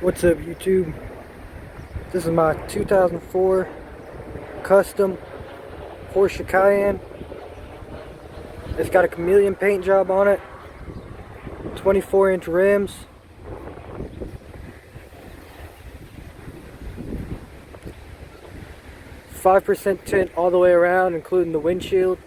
What's up, YouTube? This is my 2004 custom Porsche Cayenne. It's got a chameleon paint job on it, 24-inch rims, .5% tint all the way around, including the windshield.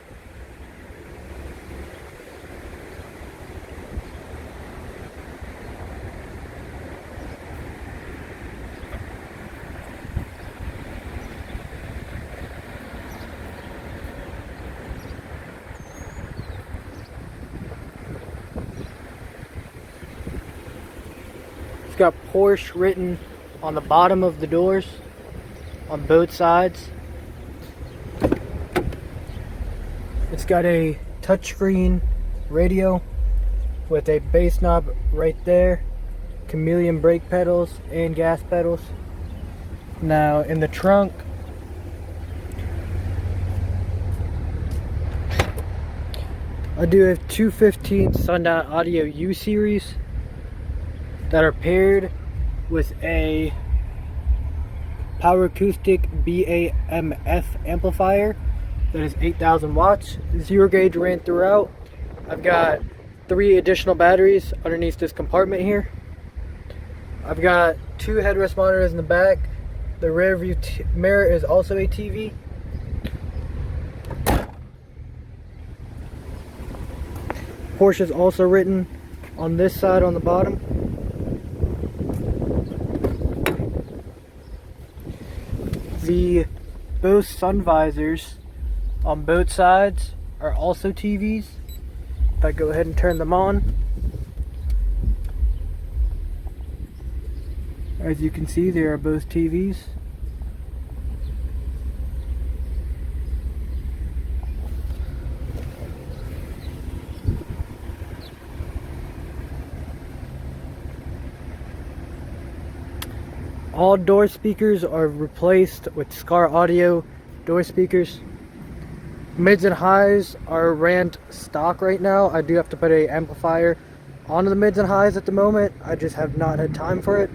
It's got Porsche written on the bottom of the doors on both sides. It's got a touchscreen radio with a bass knob right there, chameleon brake pedals and gas pedals. Now in the trunk, I do have 215 Sundown Audio U series that are paired with a Power Acoustik BAMF amplifier that is 8,000 watts. Zero gauge ran throughout. I've got 3 additional batteries underneath this compartment here. I've got 2 headrest monitors in the back. The rear view mirror is also a TV. Porsche is also written on this side on the bottom. The both sun visors on both sides are also TVs. If I go ahead and turn them on, as you can see, they are both TVs. All door speakers are replaced with Starr audio door speakers. Mids and highs are ran stock right now. I do have to put an amplifier onto the mids and highs at the moment. I just have not had time for it.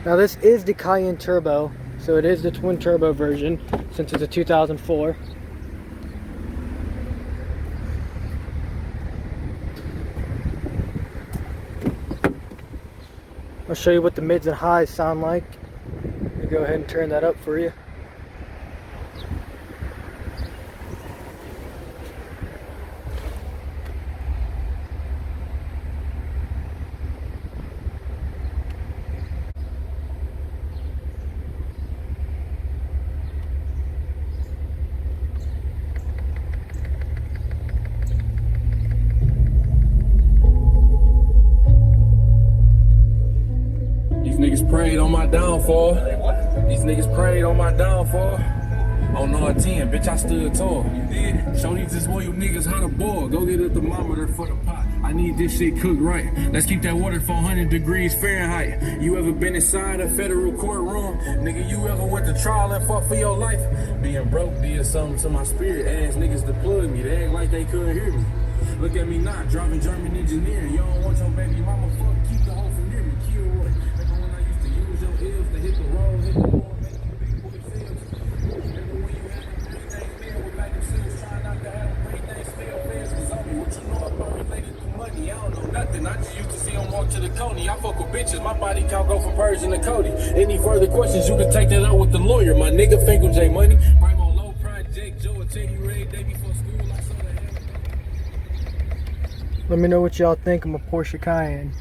Now this is the Cayenne Turbo, so it is the twin turbo version since it's a 2004. I'll show you what the mids and highs sound like. Let me go ahead and turn that up for you. Niggas prayed on my downfall. These niggas prayed on my downfall. On R10, bitch, I stood tall. You did? Show these disloyal niggas how to boil. Go get a thermometer for the pot. I need this shit cooked right. Let's keep that water 400 degrees Fahrenheit. You ever been inside a federal courtroom? Nigga, you ever went to trial and fought for your life? Being broke did something to my spirit. Ass niggas deployed me. They act like they couldn't hear me. Look at me now, driving German engineering. You don't want your baby mama fuck, keep the hoe from near me. Kilroy. Remember when I used to use your ears to hit the road, make you big boy sales. Remember when you had them 3 things fail with vacuum seals, trying not to have them 3 things fail fast. Cause on me, what you know about related to money? I don't know nothing. I just used to see them walk to the Coney. I fuck with bitches, my body count go from Persian to Cody. Any further questions, you can take that out with the lawyer. My nigga Finkel J Money. Bravo Low Project, Joe, Teddy Ray, day before school, I saw that. Let me know what y'all think of my Porsche Cayenne.